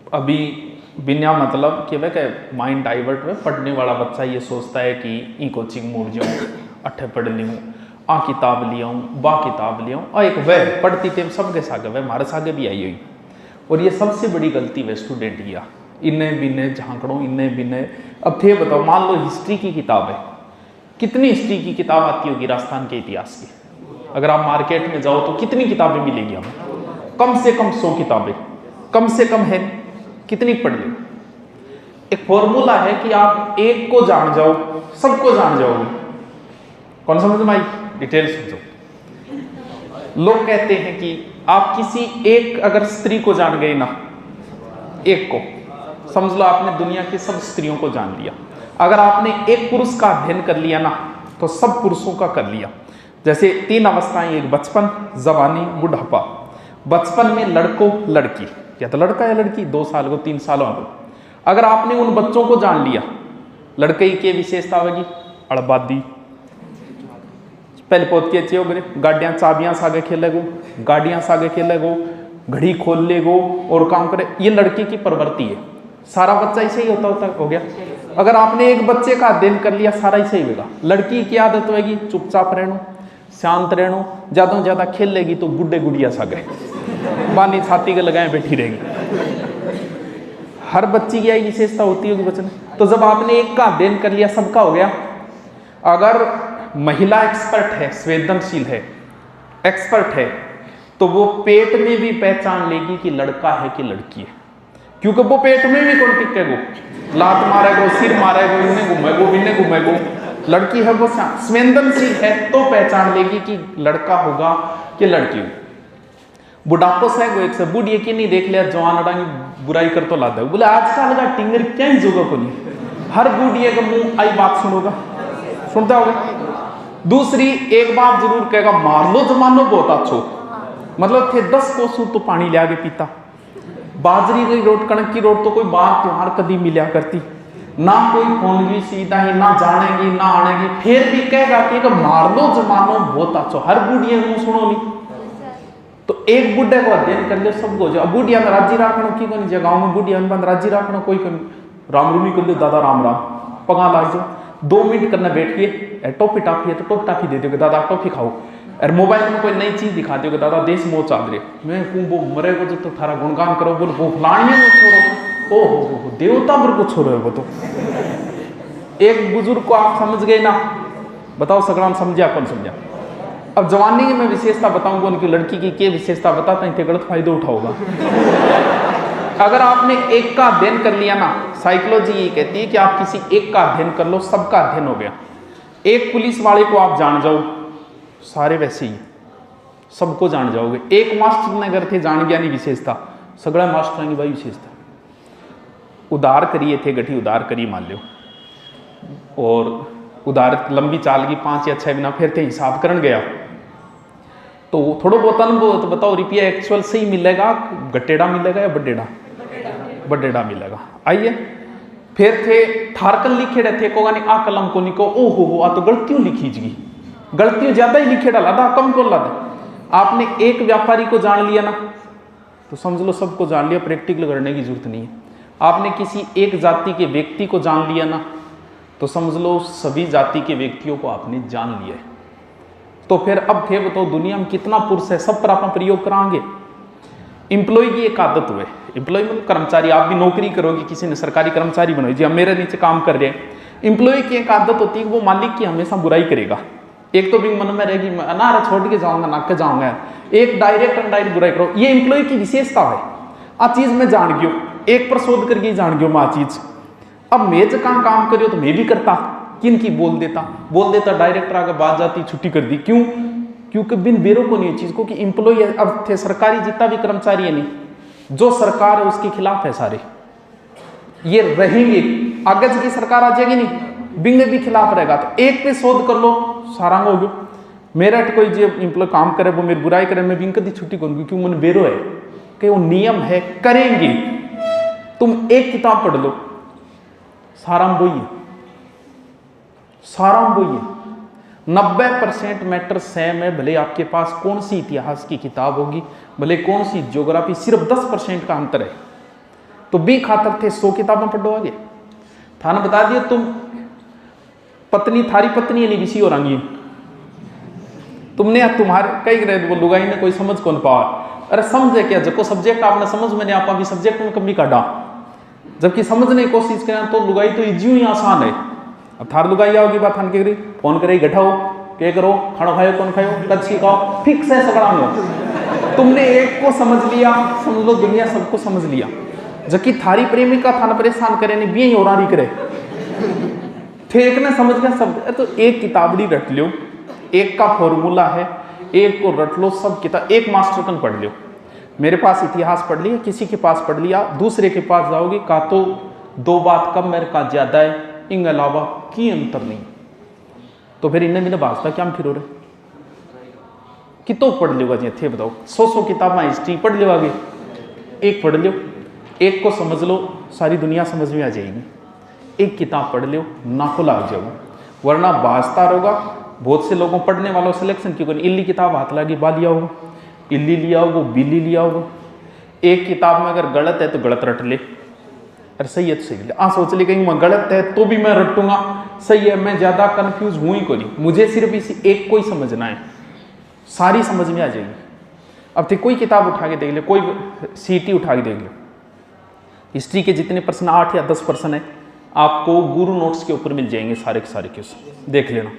अभी बिना मतलब कि वह माइंड डाइवर्ट में पढ़ने वाला बच्चा ये सोचता है कि ई कोचिंग मुड़ जाऊँ, अट्ठे पढ़ लूँ, आ किताब ले आऊँ, बा किताब ले आऊँ, और एक वह पढ़ती टेम सबके सागे वह हमारे सागे भी आई हुई। और ये सबसे बड़ी गलती वह स्टूडेंट किया, इन्हें बिन्ने झांकड़ों, इन्हें बिन्ने। अब थे बताओ, मान लो हिस्ट्री की किताब है, कितनी हिस्ट्री की किताब आती होगी राजस्थान के इतिहास की? अगर आप मार्केट में जाओ तो कितनी किताबें मिलेगी हमें? कम से कम 100 किताबें, कम से कम है। कितनी पढ़ लो? एक फॉर्मूला है कि आप एक को जान जाओ, सबको जान जाओगे। कौन समझ में आई? डिटेल समझो। लोग कहते हैं कि आप किसी एक अगर स्त्री को जान गए ना, एक को समझ लो आपने दुनिया की सब स्त्रियों को जान लिया। अगर आपने एक पुरुष का अध्ययन कर लिया ना, तो सब पुरुषों का कर लिया। जैसे 3 अवस्थाएं, एक बचपन, जवानी, बुढ़ापा। बचपन में लड़कों लड़की, या तो लड़का या लड़की, 2 साल को 3 सालों को, अगर आपने उन बच्चों को जान लिया, लड़के की विशेषता होगी अड़बादी, पहले पोत के अच्छे हो गए, गाड़ियाँ चाबियाँ सागे खेलेगो, गाड़ियाँ सागे खेलेगो, घड़ी खोल लेगो और काम करे। ये लड़के की प्रवृत्ति है। सारा बच्चा ऐसे ही होता हो गया। अगर आपने एक बच्चे का अध्ययन कर लिया, सारा ऐसे ही होगा। लड़की की आदत होगी चुपचाप रहना, शांत रहना, ज्यादा से ज्यादा खेल लेगी तो गुड्डे गुड़िया सा गए, बानी छाती के लगाए बैठी रहेगी। हर बच्ची की यही विशेषता होती होगी बच्चे। तो जब आपने एक का अध्ययन कर लिया, सबका हो गया। अगर महिला एक्सपर्ट है, संवेदनशील है, एक्सपर्ट है, तो वो पेट में भी पहचान लेगी कि लड़का है कि लड़की है, क्योंकि वो पेट में भी कौन टिकेगो, लात मारेगो, सिर मारेगो, इन्हें घूमेगो, इन्हें घूमेगो। लड़की है वो संवेदनशील है तो पहचान लेगी कि लड़का होगा कि लड़की होगी। बुढ़ापो से वो एक से बूढ़ ये कि नहीं देख लिया, जवान अड़ांगी बुराई कर तो लादा बोले आजकल का टिंगर क्या ही जोगा को नहीं, हर बूढ़ ये मुंह आई बात सुनोगा, सुनता होगा। दूसरी एक बात जरूर कहेगा, मार लो जमानो बहुत अच्छो, मतलब थे 10 कोसू तो पानी लिया के पीता। बाजरी की रोट, कणक की रोट तो कोई बात त्योहार कभी मिला करती ना, कोई फोन भी सीधा ही ना, जानेगी ना आनेगी, फिर भी कहेगा कि मार लो जमानो बहुत अच्छो, हर बूढ़िया मुंह सुनो नहीं। तो एक बुढ़े को अध्ययन कर ले, सबको जो बूढ़िया में राजी राखना की कोई जगह में बूढ़िया में राजी राखना कोई राम रूमी कर ले, दादा राम राम पगा लाग जाओ, 2 मिनट करना बैठ के टॉफी टाफी है तो टॉफी टाफी दे दोगे, दादा टॉफी खाओ। और मोबाइल में कोई नई चीज दिखा दोगे, दादा देश मोह चाल रहे, मैं वो मरेगो जो तो थारा गुणगान करो, बोल वो फलाने में छोड़ो, ओ देवता पर को छोड़ो वो तो। एक बुजुर्ग को आप समझ गए ना, बताओ सगड़ा समझा कौन समझा। अब जवानी में विशेषता बताऊंगा, उनकी लड़की की क्या विशेषता बताता है, गलत फायदा उठाओगा। अगर आपने एक का अध्ययन कर लिया ना, साइकोलॉजी ये कहती है कि आप किसी एक का अध्ययन कर लो, सबका अध्ययन हो गया। एक पुलिस वाले को आप जान जाओ, सारे वैसे ही सबको जान जाओगे। एक मास्टर ने घर थे जान गया नहीं विशेषता, सगड़ा मास्टर की भाई विशेषता। उधार करिए थे, गठी उधार करिए मान लो, और उधार लंबी चाल की 5 या 6 महीना फिर थे हिसाब करन गया, तो थोड़ा बहुत अनुभव तो बताओ रुपया एक्चुअल सही मिलेगा, गट्टेड़ा मिलेगा या बड्डेड़ा मिलेगा। आइए फिर थे थारकल लिखे रहते को गानी आ कलम को निको, ओ हो आ तो गलतियों लिखी जी, गलतियों ज्यादा ही लिखे डाला था, कम को लादा। आपने एक व्यापारी को जान लिया ना, तो समझ लो सबको जान लिया, प्रैक्टिकल करने की जरूरत नहीं है। आपने किसी एक जाति के व्यक्ति को जान लिया ना, तो समझ लो सभी जाति के व्यक्तियों को आपने जान लिया है। तो फिर अब थे बताओ दुनिया में कितना पुरुष है, सब पर अपना प्रयोग कराएंगे। एम्प्लॉय की एक आदत हुए, एम्प्लॉय मतलब कर्मचारी, आप भी नौकरी करोगे, किसी ने सरकारी कर्मचारी बनाई जी, हम मेरे नीचे काम कर रहे हैं। एम्प्लॉय की एक आदत होती है वो मालिक की हमेशा बुराई करेगा। एक तो भी मन में रहेगी ना छोड़ के जाऊंगा, ना के जाऊंगा, एक डायरेक्ट अनडायरेक्ट बुराई करो, ये एम्प्लॉय की विशेषता है। आ चीज में जान गयो, एक पर शोध करके जान गयो मैं चीज। अब मैं जहाँ काम करियो तो मैं भी करता, किन की बोल देता डायरेक्टर आगे बात जाती, छुट्टी कर दी। क्यों? क्योंकि बिन बेरों को नहीं चीज को कि एम्प्लॉय अब थे सरकारी जितना भी कर्मचारी है नहीं, जो सरकार है उसके खिलाफ है सारे, ये रहेंगे। आगे की सरकार आ जाएगी नहीं, बिंग भी खिलाफ रहेगा। तो एक पे शोध कर लो, सारा हो गयो। मेरा कोई जो एम्प्लॉय काम करे वो मेरी बुराई करे, मैं बिंग कदी छुट्टी करूंगी, क्यों मन बेरो है कि वो नियम है, करेंगे। तुम एक किताब पढ़ लो, साराम वही है, साराम वही है। 90% मैटर सेम है, भले आपके पास कौन सी इतिहास की किताब होगी, भले कौन सी ज्योग्राफी, सिर्फ 10% का अंतर है। तो बी खातर थे 100 किताबें पढ़ो आगे थाने बता दिया तुम पत्नी थारी पत्नी है नहीं किसी और आंगी तुमने तुम्हारे कई ग्रेड वो लुगाई ने कोई समझ कौन पावा अरे समझे क्या जब को सब्जेक्ट आपने समझ में नहीं आपा भी सब्जेक्ट में कभी काटा जबकि समझने की कोशिश करें तो लुगाई तो इजी ही आसान है। अब थार लुगाई आओगी बात थान के करी फोन करे घटाओ क्या करो खाना खाओ कौन खाओ कच्ची खाओ फिक्स है सगड़ा में तुमने एक को समझ लिया समझ लो दुनिया सबको समझ लिया जबकि थारी प्रेमिका थाना परेशान करे नहीं भी और आरी करे ठीक ना समझ गया सब तो एक किताबड़ी रट लो एक का फॉर्मूला है एक को रट लो सब किताब एक मास्टर कन पढ़ लो मेरे पास इतिहास पढ़ लिया किसी के पास पढ़ लिया दूसरे के पास जाओगे का तो 2 बात कम मेरे का ज्यादा है इन अलावा की अंतर नहीं तो फिर इन्हें मैंने वास्ता क्या फिर रहे कि तो पढ़ लोगा जी थे बताओ 100 किताबें हिस्ट्री पढ़ लो आगे एक पढ़ लो एक को समझ लो सारी दुनिया समझ में आ जाएगी एक किताब पढ़ लो ना को लाग जाओ वरना वास्ता होगा बहुत से लोगों पढ़ने वालों सिलेक्शन क्यों करें इल्ली किताब हाथ लगी बा लिया होगा इल्ली लिया होगा बिल्ली लिया होगा एक किताब में अगर गलत है तो गलत रट ले अरे सही है तो सही ले सोच ली कहीं मैं गलत है तो भी मैं रटूंगा सही है मैं ज्यादा कंफ्यूज हूं ही को नहीं मुझे सिर्फ इसी एक को ही समझना है सारी समझ में आ जाएगी। अब थे कोई किताब उठा के देख ले कोई सीटी उठा के देख लो हिस्ट्री के जितने प्रश्न 8 या 10 प्रश्न है आपको गुरु नोट्स के ऊपर मिल जाएंगे सारे के सारे क्वेश्चन देख लेना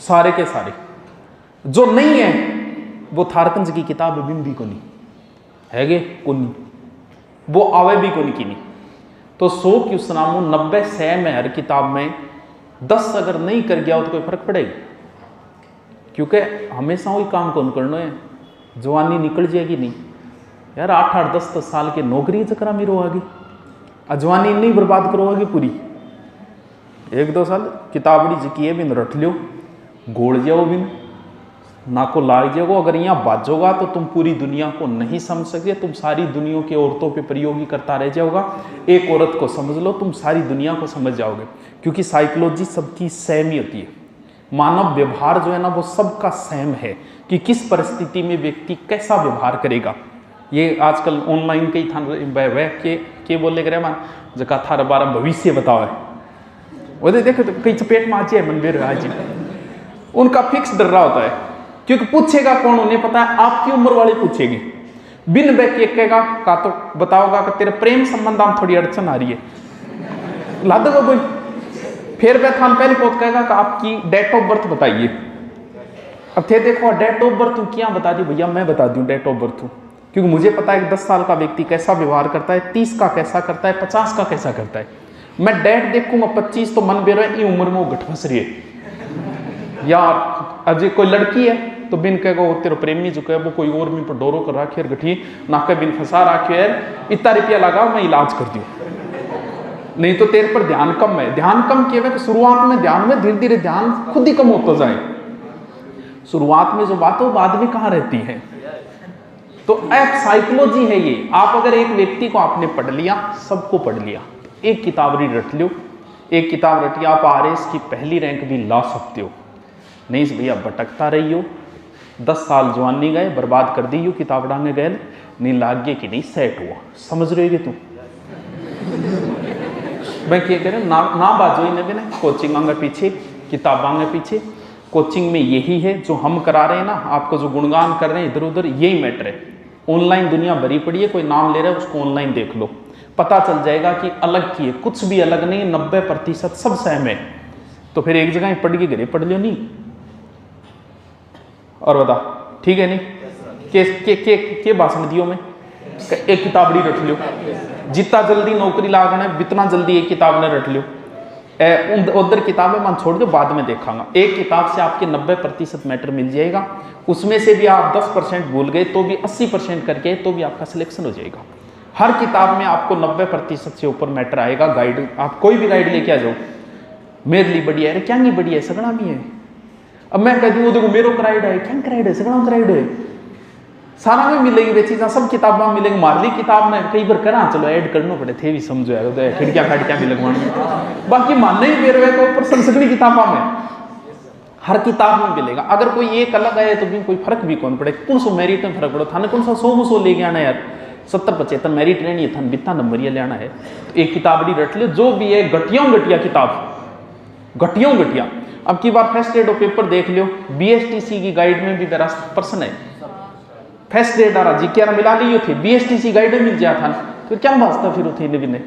सारे के सारे जो नहीं है वो थारकंज की किताब बिंबी को नहीं है गे को नहीं वो आवे भी को नहीं की नहीं तो 100 क्वेश्चन 90 100 में हर किताब में 10 अगर नहीं कर गया हो तो कोई फर्क पड़ेगा क्योंकि हमेशा वही काम कौन करना है जवानी निकल जाएगी नहीं यार 8-8 10-10 साल के नौकरी चकरा मेरे आगे अजवानी नहीं बर्बाद करोगे पूरी 1-2 साल किताबड़ी जिकी है बिन रट लो गोड़ जाओ बिन ना को लाग जाओ अगर यहाँ बाजोगा तो तुम पूरी दुनिया को नहीं समझ सके तुम सारी दुनिया के औरतों पे प्रयोग करता रह जाओगा एक औरत को समझ लो तुम सारी दुनिया को समझ जाओगे क्योंकि साइकोलॉजी सबकी सेम ही होती है मानव व्यवहार जो है ना वो सबका सेम है कि किस परिस्थिति में व्यक्ति कैसा व्यवहार करेगा। ये आजकल ऑनलाइन कई था के बोले करे मान जका थारा बारा भविष्य बताओ है वो देखो तो कई चपेट में आज मनबेर आज उनका फिक्स डर रहा होता है क्योंकि पूछेगा कौन उन्हें पता है आपकी उम्र वाली पूछेगी बिन कहेगा का तो बताओगा कि तेरे प्रेम संबंध में थोड़ी अड़चन आ रही है ला देगा कोई फिर वह थान पहले पोत कहेगा कि आपकी डेट ऑफ बर्थ बताइए। अब थे देखो डेट ऑफ बर्थ क्या बता दी भैया मैं बता दूं डेट ऑफ बर्थ क्योंकि मुझे पता है कि 10 साल का व्यक्ति कैसा व्यवहार करता है 30 का कैसा करता है 50 का कैसा करता है मैं डेट देखूंगा 25 तो मन बेरो ये उम्र में वो गठ फंस रही है यार अजय कोई लड़की है तो बिन कहेगा वो तेरा प्रेमी जो है वो कोई और में पर डोरो कर रखी है गठी नाके बिन फंसा रखे यार इतना रुपया लगा मैं इलाज कर दूँ नहीं तो तेरे पर ध्यान कम है ध्यान कम किए शुरुआत में ध्यान में धीरे धीरे ध्यान खुद ही कम होता जाए शुरुआत में जो बात हो बाद में कहाँ रहती है तो एक साइकोलॉजी है ये आप अगर एक व्यक्ति को आपने पढ़ लिया सबको पढ़ लिया एक किताब रट लो एक किताब रटिए आप आरएस की पहली रैंक भी ला सकते हो नहीं भैया भटकता रही हो 10 साल जवानी गए बर्बाद कर दी हो किताब डांगे गए नहीं लागे कि नहीं सेट हुआ समझ रहे तू मैं क्या कह रहा ना बाजो ही नहीं कोचिंग आगे पीछे किताब आगे पीछे कोचिंग में यही है जो हम करा रहे हैं ना आपको जो गुणगान कर रहे हैं इधर उधर यही मैटर है। ऑनलाइन दुनिया भरी पड़ी है कोई नाम ले रहा है उसको ऑनलाइन देख लो पता चल जाएगा कि अलग की है कुछ भी अलग नहीं 90% सब सेम है। तो फिर एक जगह पढ़ के घरे पढ़ लियो नहीं और बता ठीक है नहीं के भाषण दियो में एक किताबड़ी रट लियो जितना जल्दी नौकरी लागना है जितना जल्दी एक किताब ने रट लियो उधर किताबें मैं छोड़ के बाद में देखांगा एक किताब से आपके 90% मैटर मिल जाएगा उसमें से भी आप 10% भूल गए तो भी 80% करके तो भी आपका सिलेक्शन हो जाएगा। हर किताब में आपको 90% से ऊपर मैटर आएगा। गाइड आप कोई भी गाइड लेके आ जाओ मेरे लिए बढ़िया है क्या नहीं बढ़िया है सगड़ा भी है। अब मैं कह दूँ देखो मेरो कराइड है क्या कराइड है सगड़ा कराइड है सारा में मिलेगी वे चीज़ सब किताबों में मिलेंगी मारली किताब में कई बार करा चलो ऐड करना पड़े थे भी समझो यार खिड़कियाँ खाड़कियाँ भी लगवानी बाकी मानने ही मेरे को ऊपर संस्कृत किताबों में हर किताब में मिलेगा। अगर कोई एक अलग आए तो भी कोई फर्क भी कौन पड़े कौन सो मेरिट में फर्क पड़ो थाने कौन सा 100 ले गया ना यार 70-75 मेरिट रहनी है, थन बिता नंबर ये लेना है। तो एक किताब ली रट ले, जो भी है घटिया किताब, घटिया। अब की बार फर्स्ट ग्रेड पेपर देख लियो, BSTC की गाइड में भी मेरा प्रश्न है, फर्स्ट ग्रेड आ रहा जी क्या मिला लियो थे, BSTC गाइड में मिल जाया था, तो क्या वास्ता फिर उठे ने